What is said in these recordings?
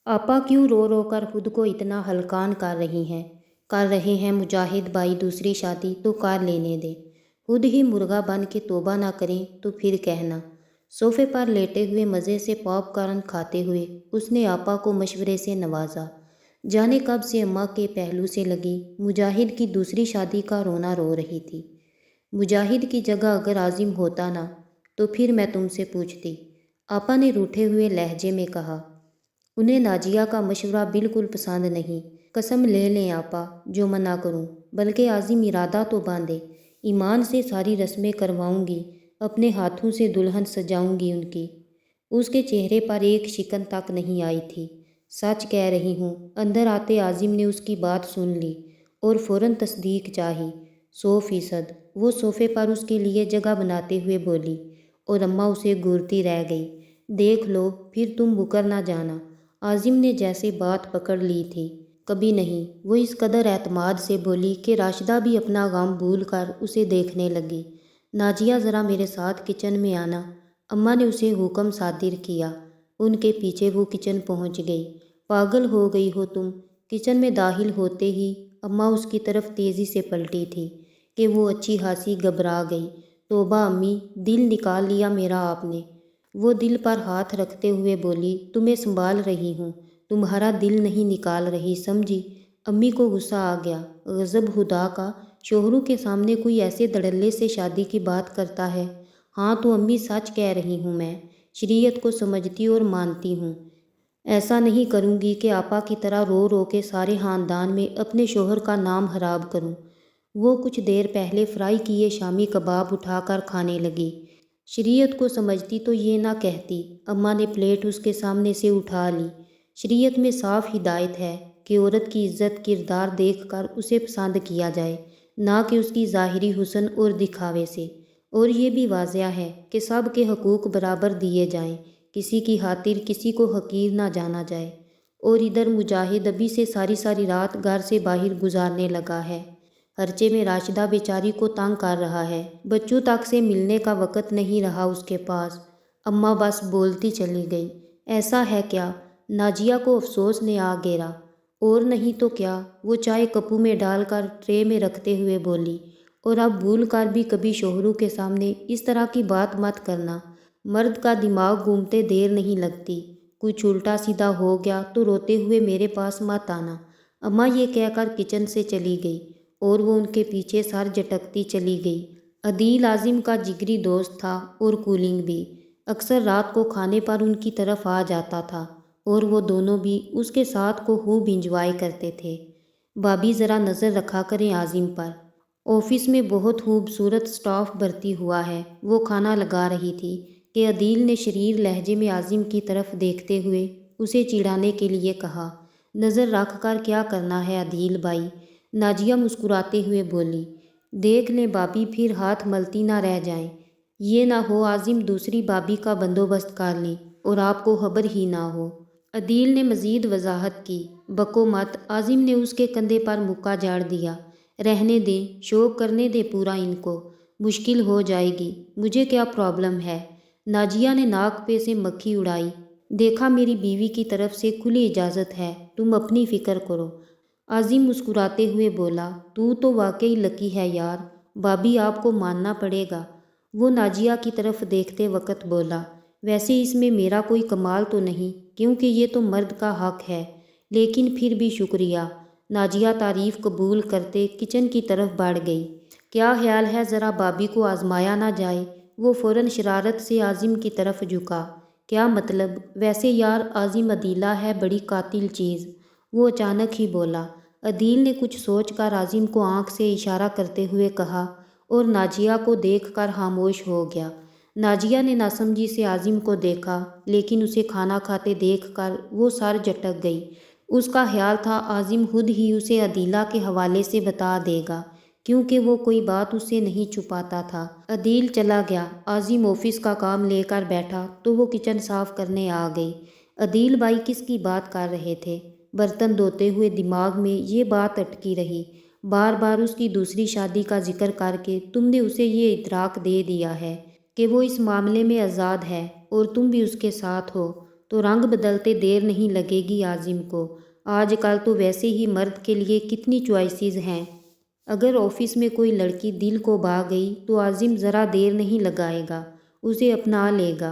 आपा क्यों रो रो कर खुद को इतना हलकान कर रहे हैं मुजाहिद भाई, दूसरी शादी तो कर लेने दे। खुद ही मुर्गा बन के तौबा ना करें तो फिर कहना। सोफे पर लेटे हुए मज़े से पॉपकॉर्न खाते हुए उसने आपा को मशवरे से नवाजा। जाने कब से अम्मा के पहलू से लगी मुजाहिद की दूसरी शादी का रोना रो रही थी। मुजाहिद की जगह अगर आजिम होता ना तो फिर मैं तुमसे पूछती, आपा ने रूठे हुए लहजे में कहा। उन्हें नाजिया का मशवरा बिल्कुल पसंद नहीं। कसम ले लें आपा, जो मना करूं, बल्कि आजिम इरादा तो बांधे। ईमान से सारी रस्में करवाऊंगी, अपने हाथों से दुल्हन सजाऊंगी उनकी। उसके चेहरे पर एक शिकन तक नहीं आई थी। सच कह रही हूँ। अंदर आते आजिम ने उसकी बात सुन ली और फ़ौरन तस्दीक चाही। 100%। वो सोफ़े पर उसके लिए जगह बनाते हुए बोली और अम्मा उसे घूरती रह गई। देख लो, फिर तुम मुकर ना जाना। आजिम ने जैसे बात पकड़ ली थी। कभी नहीं। वो इस कदर एतमाद से बोली कि राशिदा भी अपना गम भूल कर उसे देखने लगी। नाजिया, ज़रा मेरे साथ किचन में आना। अम्मा ने उसे हुक्म सादिर किया। उनके पीछे वो किचन पहुंच गई। पागल हो गई हो तुम? किचन में दाखिल होते ही अम्मा उसकी तरफ तेज़ी से पलटी थी कि वो अच्छी खासी घबरा गई। तोबा अम्मी, दिल निकाल लिया मेरा आपने। वो दिल पर हाथ रखते हुए बोली, तुम्हें संभाल रही हूँ, तुम्हारा दिल नहीं निकाल रही, समझी? अम्मी को गुस्सा आ गया। गज़ब खुदा का, शोहरों के सामने कोई ऐसे धड़ल्ले से शादी की बात करता है। हाँ तो अम्मी, सच कह रही हूँ मैं। शरीयत को समझती और मानती हूँ। ऐसा नहीं करूँगी कि आपा की तरह रो रो के सारे ख़ानदान में अपने शोहर का नाम खराब करूँ। वो कुछ देर पहले फ्राई किए शामी कबाब उठाकर खाने लगी। शरीयत को समझती तो ये ना कहती। अम्मा ने प्लेट उसके सामने से उठा ली। शरीयत में साफ हिदायत है कि औरत की इज्जत किरदार देखकर उसे पसंद किया जाए, ना कि उसकी ज़ाहिरी हुस्न और दिखावे से। और ये भी वाज़िया है कि सब के हकूक़ बराबर दिए जाएं, किसी की खातिर किसी को हकीर ना जाना जाए। और इधर मुजाहिद अभी से सारी सारी रात घर से बाहर गुजारने लगा है। खर्चे में राशिदा बेचारी को तंग कर रहा है। बच्चों तक से मिलने का वक़्त नहीं रहा उसके पास। अम्मा बस बोलती चली गई। ऐसा है क्या? नाजिया को अफसोस ने आ घेरा। और नहीं तो क्या, वो चाय कपूं में डालकर ट्रे में रखते हुए बोली, और अब भूल कर भी कभी शोहरों के सामने इस तरह की बात मत करना। मर्द का दिमाग घूमते देर नहीं लगती। कुछ उल्टा सीधा हो गया तो रोते हुए मेरे पास मत आना। अम्मा ये कहकर किचन से चली गई और वो उनके पीछे सर झटकती चली गई। अदील आजिम का जिगरी दोस्त था और कूलिंग भी। अक्सर रात को खाने पर उनकी तरफ आ जाता था और वो दोनों भी उसके साथ को खूब इंजॉय करते थे। भाभी, ज़रा नज़र रखा करें आजिम पर। ऑफिस में बहुत खूबसूरत स्टाफ भर्ती हुआ है। वो खाना लगा रही थी कि अदील ने शरीर लहजे में आजिम की तरफ देखते हुए उसे चिढ़ाने के लिए कहा। नज़र रख कर क्या करना है अदील भाई? नाजिया मुस्कुराते हुए बोली। देख लें भाभी, फिर हाथ मलती ना रह जाएं। ये ना हो आजिम दूसरी भाभी का बंदोबस्त कर लें और आपको खबर ही ना हो। अदील ने मज़ीद वजाहत की। बको मत। आजिम ने उसके कंधे पर मुक्का झाड़ दिया। रहने दें, शौक करने दें पूरा इनको। मुश्किल हो जाएगी। मुझे क्या प्रॉब्लम है? नाजिया ने नाक पे से मक्खी उड़ाई। देखा, मेरी बीवी की तरफ से खुली इजाज़त है, तुम अपनी फ़िक्र करो। आजिम मुस्कुराते हुए बोला, तू तो वाकई लकी है यार, भाभी आपको मानना पड़ेगा। वो नाजिया की तरफ देखते वक्त बोला, वैसे इसमें मेरा कोई कमाल तो नहीं, क्योंकि ये तो मर्द का हक है, लेकिन फिर भी शुक्रिया। नाजिया तारीफ़ कबूल करते किचन की तरफ बढ़ गई। क्या ख्याल है, ज़रा भाभी को आजमाया ना जाए? वो फ़ौरन शरारत से आजिम की तरफ झुका। क्या मतलब? वैसे यार, आजिम अदीला है बड़ी कातिल चीज़। वो अचानक ही बोला। अदील ने कुछ सोचकर आजिम को आंख से इशारा करते हुए कहा और नाजिया को देखकर खामोश हो गया। नाजिया ने नासमझी से आजिम को देखा, लेकिन उसे खाना खाते देखकर वो सर झटक गई। उसका ख्याल था आजिम खुद ही उसे अदीला के हवाले से बता देगा, क्योंकि वो कोई बात उससे नहीं छुपाता था। अदील चला गया। आजिम ऑफिस का काम लेकर बैठा तो वो किचन साफ करने आ गई। अदील भाई किसकी बात कर रहे थे? बर्तन धोते हुए दिमाग में ये बात अटकी रही। बार बार उसकी दूसरी शादी का जिक्र करके तुमने उसे ये इतराक दे दिया है कि वो इस मामले में आज़ाद है और तुम भी उसके साथ हो। तो रंग बदलते देर नहीं लगेगी आजिम को। आजकल तो वैसे ही मर्द के लिए कितनी चॉइसेस हैं। अगर ऑफिस में कोई लड़की दिल को भा गई तो आजिम ज़रा देर नहीं लगाएगा, उसे अपना लेगा।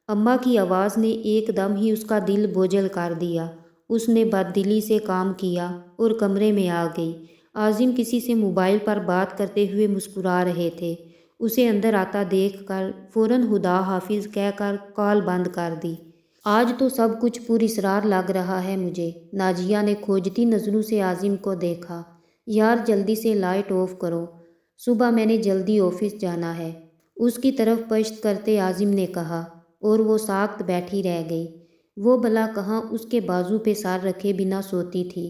अम्मा की आवाज़ ने एकदम ही उसका दिल बोझल कर दिया। उसने बददिली से काम किया और कमरे में आ गई। आजिम किसी से मोबाइल पर बात करते हुए मुस्कुरा रहे थे। उसे अंदर आता देखकर फ़ौरन खुदा हाफिज़ कहकर कॉल बंद कर दी। आज तो सब कुछ पुरस्कार लग रहा है मुझे। नाजिया ने खोजती नज़रों से आजिम को देखा। यार जल्दी से लाइट ऑफ करो, सुबह मैंने जल्दी ऑफिस जाना है, उसकी तरफ पश्त करते आजिम ने कहा, और वो साख्त बैठी रह गई। वो भला कहाँ उसके बाजू पे सर रखे बिना सोती थी।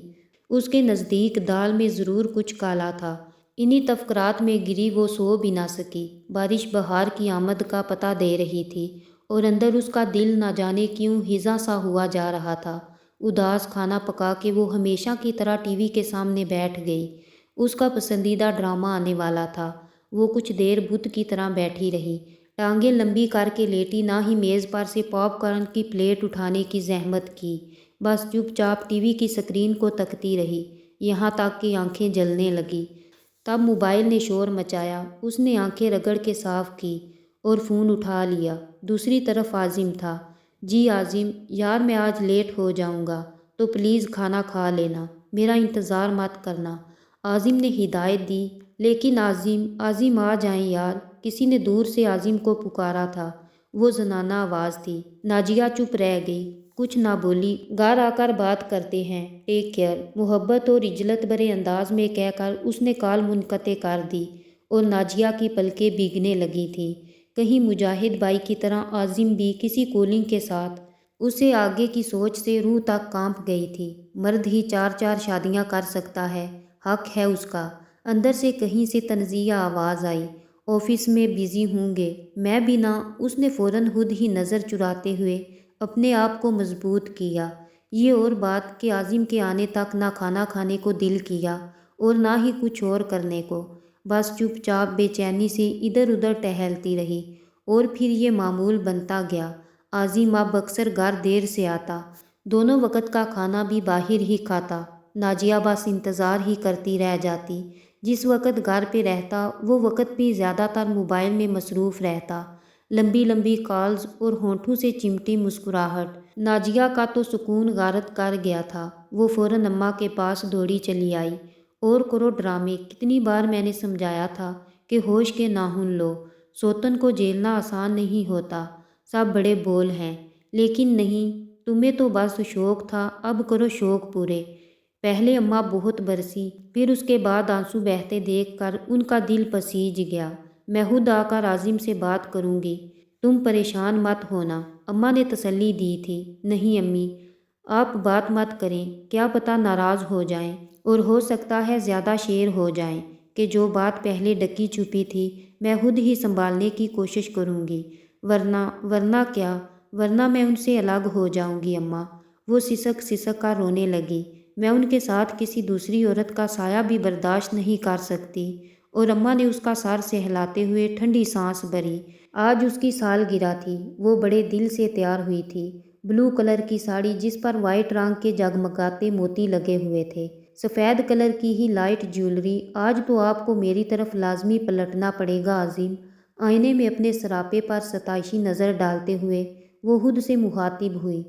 उसके नज़दीक दाल में ज़रूर कुछ काला था। इन्हीं तफकरात में गिरी वो सो भी ना सकी। बारिश बहार की आमद का पता दे रही थी और अंदर उसका दिल ना जाने क्यों हिज़ा सा हुआ जा रहा था। उदास खाना पका के वो हमेशा की तरह टीवी के सामने बैठ गई। उसका पसंदीदा ड्रामा आने वाला था। वो कुछ देर बुत की तरह बैठी रही, टांगें लंबी करके लेटी, ना ही मेज़ पर से पॉपकॉर्न की प्लेट उठाने की जहमत की। बस चुपचाप टीवी की स्क्रीन को तकती रही, यहाँ तक कि आंखें जलने लगी। तब मोबाइल ने शोर मचाया। उसने आंखें रगड़ के साफ की और फ़ोन उठा लिया। दूसरी तरफ आजिम था। जी आजिम, यार मैं आज लेट हो जाऊंगा, तो प्लीज़ खाना खा लेना, मेरा इंतज़ार मत करना। आजिम ने हिदायत दी। लेकिन आजिम आजिम आ जाएं यार, किसी ने दूर से आजिम को पुकारा था। वो जनाना आवाज़ थी। नाजिया चुप रह गई, कुछ ना बोली। घर आकर बात करते हैं, टेक केयर, मोहब्बत और इज्जत भरे अंदाज में कहकर उसने कॉल मुनक़ते कर दी और नाजिया की पलकें भीगने लगी थी। कहीं मुजाहिद भाई की तरह आजिम भी किसी कॉलिंग के साथ। उसे आगे की सोच से रूह तक कांप गई थी। मर्द ही चार चार शादियां कर सकता है, हक है उसका। अंदर से कहीं से तंजिया आवाज़ आई, ऑफिस में बिजी होंगे, मैं भी ना। उसने फ़ौरन खुद ही नज़र चुराते हुए अपने आप को मजबूत किया। ये और बात कि आजिम के आने तक ना खाना खाने को दिल किया और ना ही कुछ और करने को। बस चुपचाप बेचैनी से इधर उधर टहलती रही और फिर ये मामूल बनता गया। आजिम अब अक्सर घर देर से आता, दोनों वक़्त का खाना भी बाहर ही खाता। नाजिया बस इंतज़ार ही करती रह जाती। जिस वक़्त घर पे रहता वो वक़्त भी ज़्यादातर मोबाइल में मसरूफ़ रहता। लंबी लंबी कॉल्स और होंठों से चिमटी मुस्कुराहट। नाजिया का तो सुकून गारत कर गया था। वो फ़ौरन अम्मा के पास दौड़ी चली आई। और करो ड्रामे, कितनी बार मैंने समझाया था कि होश के नाखून लो, सौतन को झेलना आसान नहीं होता, सब बड़े बोल हैं। लेकिन नहीं, तुम्हें तो बस शौक़ था, अब करो शौक़ पूरे। पहले अम्मा बहुत बरसी, फिर उसके बाद आंसू बहते देखकर उनका दिल पसीज गया। मैं खुद आकर आजिम से बात करूँगी, तुम परेशान मत होना, अम्मा ने तसल्ली दी थी। नहीं अम्मी, आप बात मत करें, क्या पता नाराज़ हो जाएं, और हो सकता है ज़्यादा शेर हो जाएं कि जो बात पहले डकी छुपी थी मैं खुद ही संभालने की कोशिश करूँगी। वरना क्या, वरना मैं उनसे अलग हो जाऊँगी अम्मा। वो सिसक सिसक कर रोने लगी। मैं उनके साथ किसी दूसरी औरत का साया भी बर्दाश्त नहीं कर सकती। और अम्मा ने उसका सर सहलाते हुए ठंडी सांस भरी। आज उसकी सालगिरह थी। वो बड़े दिल से तैयार हुई थी। ब्लू कलर की साड़ी जिस पर वाइट रंग के जगमगाते मोती लगे हुए थे, सफ़ेद कलर की ही लाइट ज्वेलरी। आज तो आपको मेरी तरफ लाजमी पलटना पड़ेगा आजिम। आईने में अपने सरापे पर सताइशी नज़र डालते हुए वो खुद से मुखातिब हुई।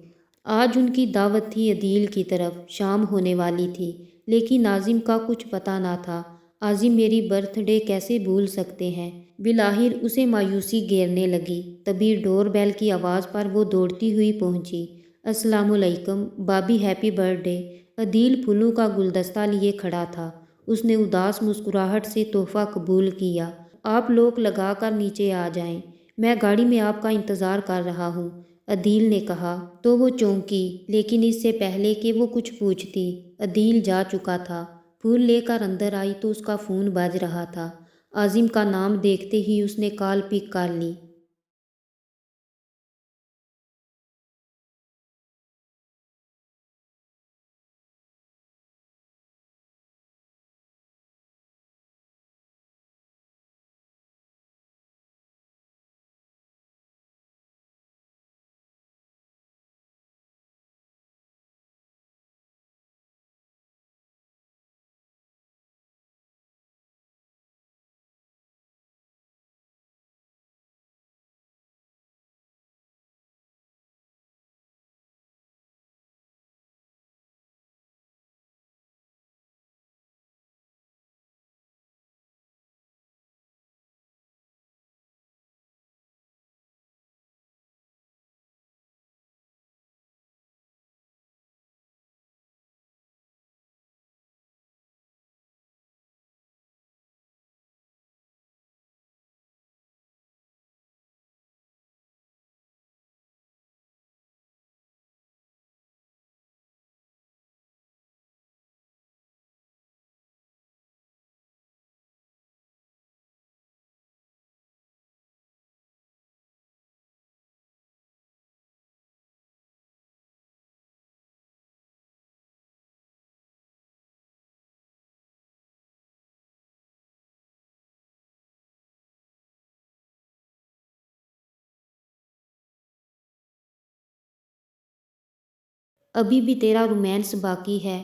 आज उनकी दावत थी अदील की तरफ, शाम होने वाली थी, लेकिन आजिम का कुछ पता ना था। आजिम मेरी बर्थडे कैसे भूल सकते हैं। बिलाहिर उसे मायूसी घेरने लगी। तभी डोर बेल की आवाज़ पर वो दौड़ती हुई पहुंची। अस्सलामुअलैकुम भाभी, हैप्पी बर्थडे। अदील फूलों का गुलदस्ता लिए खड़ा था। उसने उदास मुस्कुराहट से तोहफा कबूल किया। आप लोग लगा कर नीचे आ जाएं, मैं गाड़ी में आपका इंतज़ार कर रहा हूँ, अदील ने कहा। तो वो चौंकी, लेकिन इससे पहले कि वो कुछ पूछती अदील जा चुका था। फूल लेकर अंदर आई तो उसका फ़ोन बज रहा था। आजिम का नाम देखते ही उसने कॉल पिक कर ली। ابھی بھی تیرا رومانس باقی ہے،